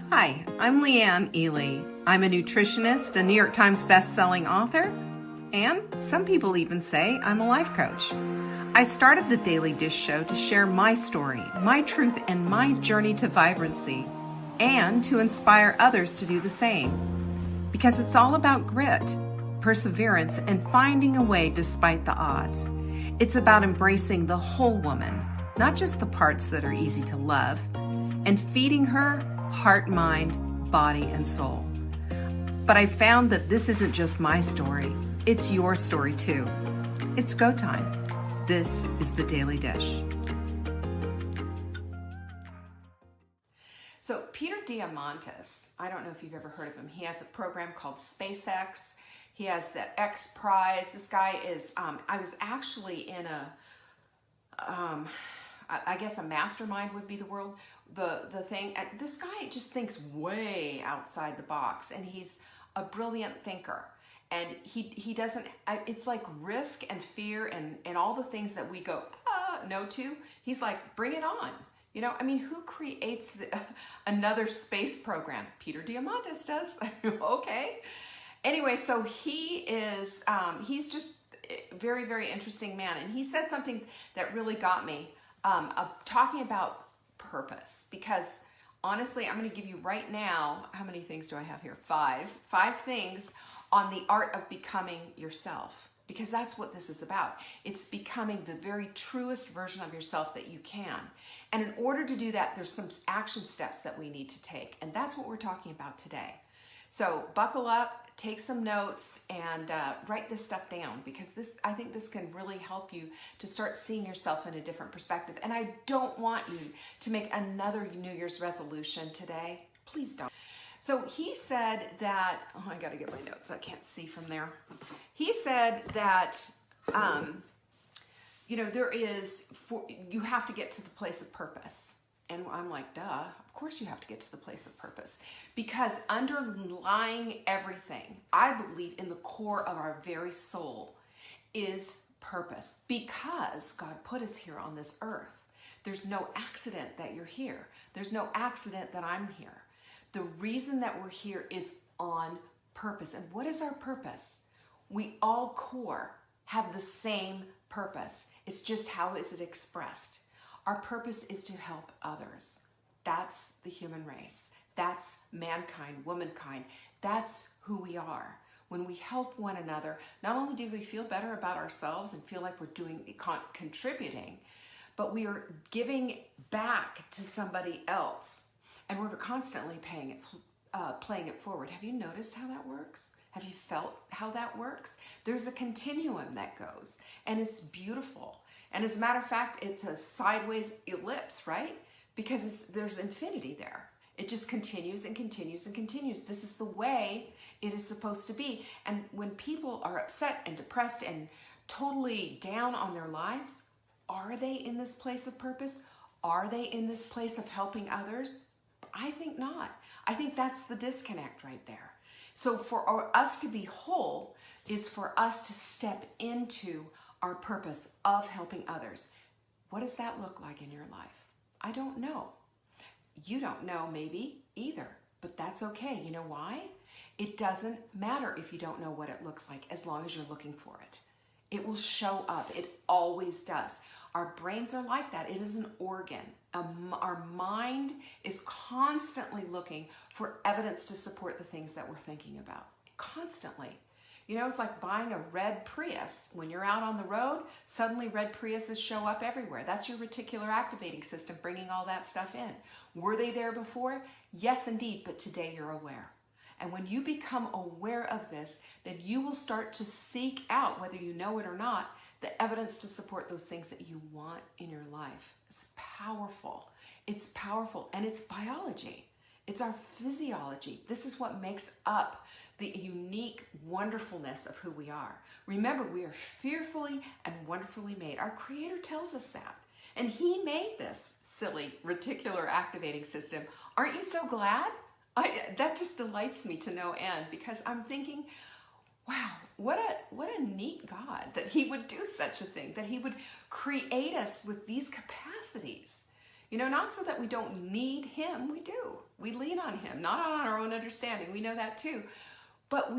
Hi, I'm Leanne Ely. I'm a nutritionist, a New York Times best-selling author, and some people even say I'm a life coach. I started the Daily Dish Show to share my story, my truth, and my journey to vibrancy, and to inspire others to do the same. Because it's all about grit, perseverance, and finding a way despite the odds. It's about embracing the whole woman, not just the parts that are easy to love, and feeding her heart, mind, body, and soul. But I found that this isn't just my story, it's your story too. It's go time. This is the Daily Dish. So Peter Diamandis, I don't know if you've ever heard of him. He has a program called SpaceX. He has the X Prize. This guy is, I was actually in I guess a mastermind would be the thing. This guy just thinks way outside the box, and he's a brilliant thinker. And he doesn't, it's like risk and fear and all the things that we go, no to. He's like, bring it on. You know, I mean, who creates another space program? Peter Diamandis does. Okay. Anyway, so he is, he's just a very, very interesting man. And he said something that really got me, talking about purpose. Because honestly, I'm going to give you right now, how many things do I have here? Five things on the art of becoming yourself. Because that's what this is about. It's becoming the very truest version of yourself that you can. And in order to do that, there's some action steps that we need to take. And that's what we're talking about today. So buckle up, take some notes, and write this stuff down, because I think this can really help you to start seeing yourself in a different perspective. And I don't want you to make another New Year's resolution today. Please don't. So he said that, I got to get my notes. I can't see from there. He said that, you have to get to the place of purpose. And I'm like, duh, of course you have to get to the place of purpose. Because underlying everything, I believe in the core of our very soul, is purpose. Because God put us here on this earth. There's no accident that you're here. There's no accident that I'm here. The reason that we're here is on purpose. And what is our purpose? We all core have the same purpose. It's just how is it expressed. Our purpose is to help others. That's the human race. That's mankind, womankind. That's who we are. When we help one another, not only do we feel better about ourselves and feel like we're contributing, but we are giving back to somebody else. And we're constantly playing it forward. Have you noticed how that works? Have you felt how that works? There's a continuum that goes, and it's beautiful. And as a matter of fact, it's a sideways ellipse, right? Because there's infinity there. It just continues and continues and continues. This is the way it is supposed to be. And when people are upset and depressed and totally down on their lives, are they in this place of purpose? Are they in this place of helping others? I think not. I think that's the disconnect right there. So for us to be whole is for us to step into our purpose of helping others. What does that look like in your life? I don't know. You don't know maybe either, but that's okay. You know why? It doesn't matter if you don't know what it looks like, as long as you're looking for it. It will show up. It always does. Our brains are like that. It is an organ. Our mind is constantly looking for evidence to support the things that we're thinking about. Constantly. You know, it's like buying a red Prius. When you're out on the road, suddenly red Priuses show up everywhere. That's your reticular activating system bringing all that stuff in. Were they there before? Yes, indeed, but today you're aware. And when you become aware of this, then you will start to seek out, whether you know it or not, the evidence to support those things that you want in your life. It's powerful. It's powerful, and it's biology. It's our physiology. This is what makes up the unique wonderfulness of who we are. Remember, we are fearfully and wonderfully made. Our Creator tells us that. And He made this silly reticular activating system. Aren't you so glad? That just delights me to no end, because I'm thinking, wow, what a neat God that He would do such a thing, that He would create us with these capacities. You know, not so that we don't need him, we do. We lean on him, not on our own understanding. We know that too. But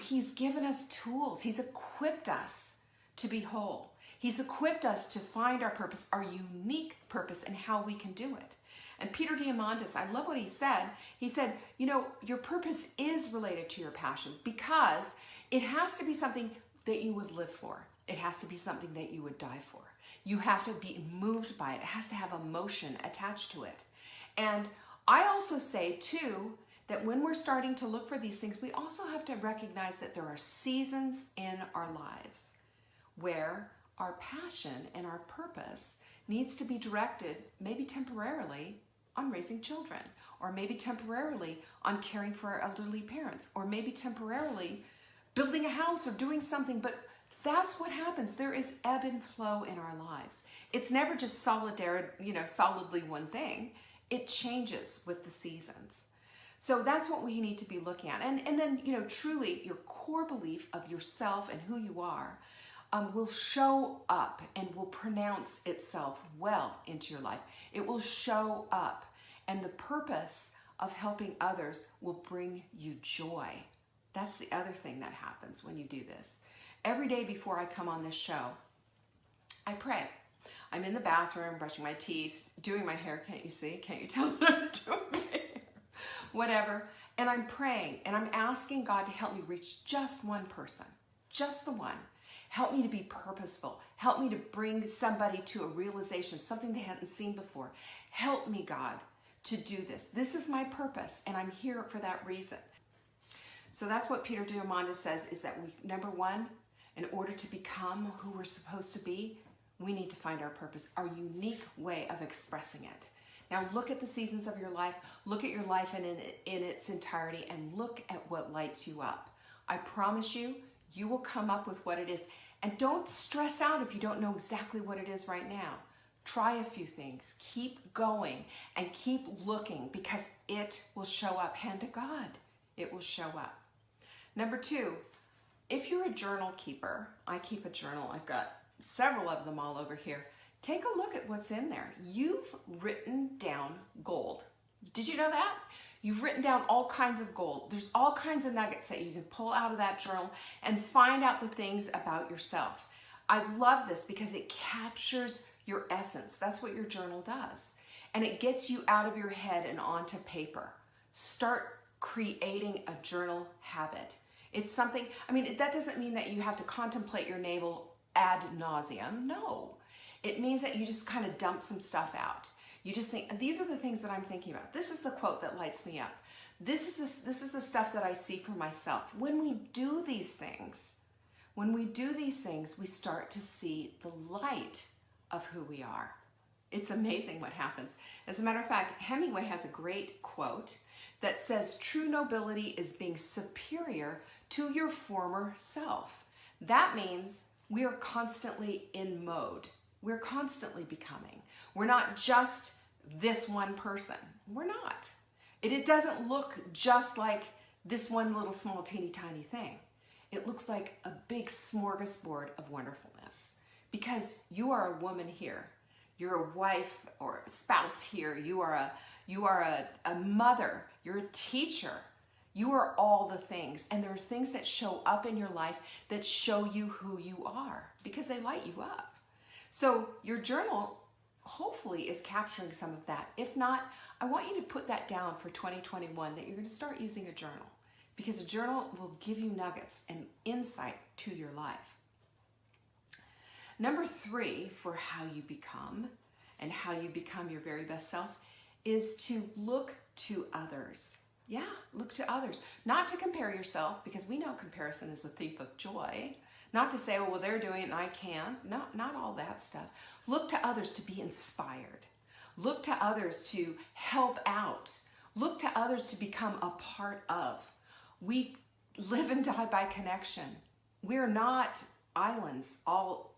he's given us tools. He's equipped us to be whole. He's equipped us to find our purpose, our unique purpose, and how we can do it. And Peter Diamandis, I love what he said. He said, you know, your purpose is related to your passion because it has to be something that you would live for. It has to be something that you would die for. You have to be moved by it. It has to have emotion attached to it. And I also say, too, that when we're starting to look for these things, we also have to recognize that there are seasons in our lives where our passion and our purpose needs to be directed, maybe temporarily, on raising children, or maybe temporarily on caring for our elderly parents, or maybe temporarily building a house or doing something. But that's what happens. There is ebb and flow in our lives. It's never just solidly one thing. It changes with the seasons. So that's what we need to be looking at. And then, you know, truly your core belief of yourself and who you are will show up and will pronounce itself well into your life. It will show up, and the purpose of helping others will bring you joy. That's the other thing that happens when you do this. Every day before I come on this show, I pray. I'm in the bathroom, brushing my teeth, doing my hair. Can't you see? Can't you tell that I'm doing my hair? Whatever. And I'm praying, and I'm asking God to help me reach just one person, just the one. Help me to be purposeful. Help me to bring somebody to a realization of something they hadn't seen before. Help me, God, to do this. This is my purpose, and I'm here for that reason. So that's what Peter Diamandis says, is that we, number one, in order to become who we're supposed to be, we need to find our purpose, our unique way of expressing it. Now look at the seasons of your life, look at your life in its entirety, and look at what lights you up. I promise you, you will come up with what it is. And don't stress out if you don't know exactly what it is right now. Try a few things, keep going, and keep looking, because it will show up. Hand to God, it will show up. Number two, if you're a journal keeper, I keep a journal. I've got several of them all over here. Take a look at what's in there. You've written down gold. Did you know that? You've written down all kinds of gold. There's all kinds of nuggets that you can pull out of that journal and find out the things about yourself. I love this because it captures your essence. That's what your journal does. And it gets you out of your head and onto paper. Start creating a journal habit. It's something, I mean, that doesn't mean that you have to contemplate your navel ad nauseum. No. It means that you just kind of dump some stuff out. You just think, these are the things that I'm thinking about. This is the quote that lights me up. This is the stuff that I see for myself. When we do these things, we start to see the light of who we are. It's amazing what happens. As a matter of fact, Hemingway has a great quote that says, true nobility is being superior to your former self. That means we are constantly in mode. We're constantly becoming. We're not just this one person. We're not. It doesn't look just like this one little small teeny tiny thing. It looks like a big smorgasbord of wonderfulness, because you are a woman here. You're a wife or a spouse here. You are a mother. You're a teacher. You are all the things. And there are things that show up in your life that show you who you are because they light you up. So your journal hopefully is capturing some of that. If not, I want you to put that down for 2021, that you're going to start using a journal, because a journal will give you nuggets and insight to your life. Number three, for how you become and how you become your very best self, is to look to others. Yeah, look to others. Not to compare yourself, because we know comparison is a thief of joy. Not to say, oh, well, they're doing it and I can't. No, not all that stuff. Look to others to be inspired. Look to others to help out. Look to others to become a part of. We live and die by connection. We're not islands all,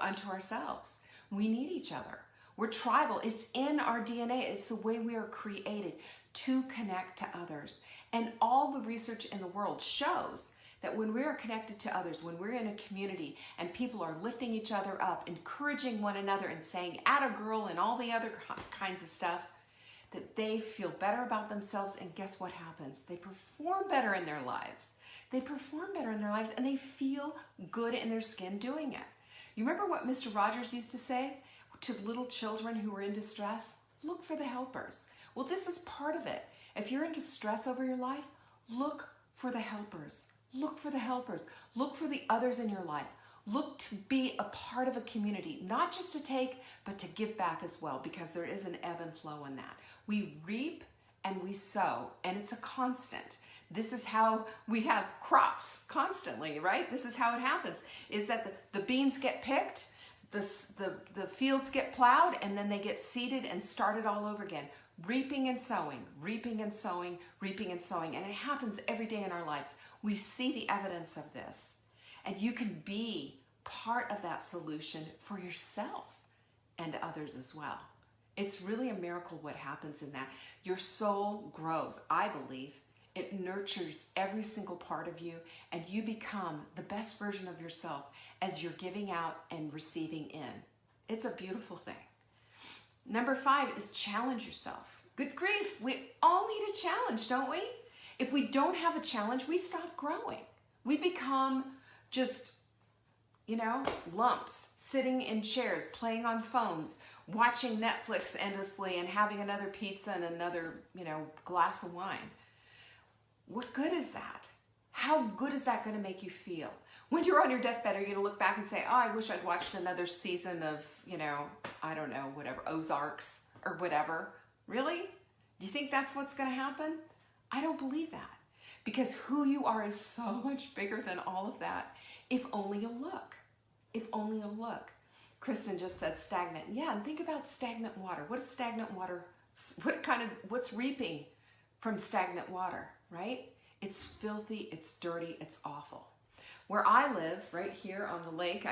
unto ourselves. We need each other. We're tribal. It's in our DNA. It's the way we are created to connect to others. And all the research in the world shows that when we are connected to others, when we're in a community and people are lifting each other up, encouraging one another and saying atta girl and all the other kinds of stuff, that they feel better about themselves, and guess what happens? They perform better in their lives. They perform better in their lives and they feel good in their skin doing it. You remember what Mr. Rogers used to say to little children who were in distress? Look for the helpers. Well, this is part of it. If you're in distress over your life, look for the helpers. Look for the helpers. Look for the others in your life. Look to be a part of a community, not just to take, but to give back as well, because there is an ebb and flow in that. We reap and we sow, and it's a constant. This is how we have crops constantly, right? This is how it happens, is that the beans get picked, the fields get plowed, and then they get seeded and started all over again. Reaping and sowing, reaping and sowing, reaping and sowing. And it happens every day in our lives. We see the evidence of this. And you can be part of that solution for yourself and others as well. It's really a miracle what happens in that. Your soul grows, I believe. It nurtures every single part of you, and you become the best version of yourself as you're giving out and receiving in. It's a beautiful thing. Number 5 is challenge yourself. Good grief, we all need a challenge, don't we? If we don't have a challenge, we stop growing. We become just, lumps, sitting in chairs, playing on phones, watching Netflix endlessly and having another pizza and another, glass of wine. What good is that? How good is that going to make you feel? When you're on your deathbed, are you going to look back and say, oh, I wish I'd watched another season of, I don't know, whatever, Ozarks or whatever? Really? Do you think that's what's going to happen? I don't believe that. Because who you are is so much bigger than all of that. If only you look. If only you look. Kristen just said stagnant. Yeah, and think about stagnant water. What is stagnant water? What's reaping from stagnant water, right? It's filthy, it's dirty, it's awful. Where I live, right here on the lake,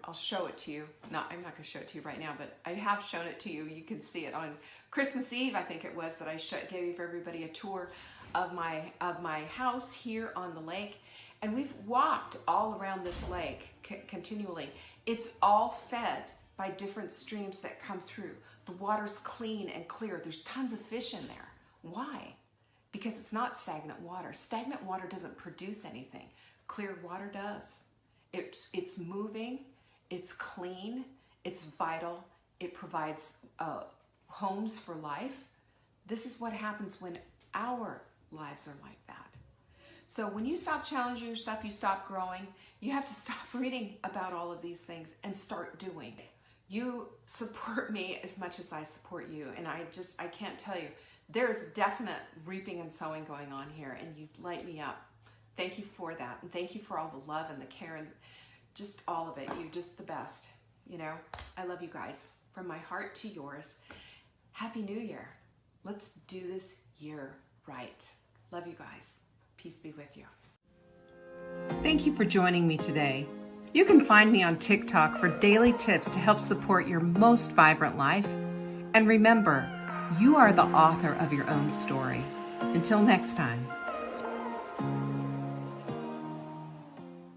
I'll show it to you. I'm not going to show it to you right now, but I have shown it to you. You can see it on Christmas Eve, I think it was, that I gave everybody a tour of my house here on the lake. And we've walked all around this lake continually. It's all fed by different streams that come through. The water's clean and clear. There's tons of fish in there. Why? Because it's not stagnant water. Stagnant water doesn't produce anything. Clear water does. It's moving, it's clean, it's vital, it provides homes for life. This is what happens when our lives are like that. So when you stop challenging yourself, you stop growing, you have to stop reading about all of these things and start doing. You support me as much as I support you, and I can't tell you, there's definite reaping and sowing going on here, and you light me up. Thank you for that, and thank you for all the love and the care and just all of it. You're just the best. I love you guys. From my heart to yours. Happy New Year. Let's do this year right. Love you guys. Peace be with you. Thank you for joining me today. You can find me on TikTok for daily tips to help support your most vibrant life. And remember, you are the author of your own story. Until next time.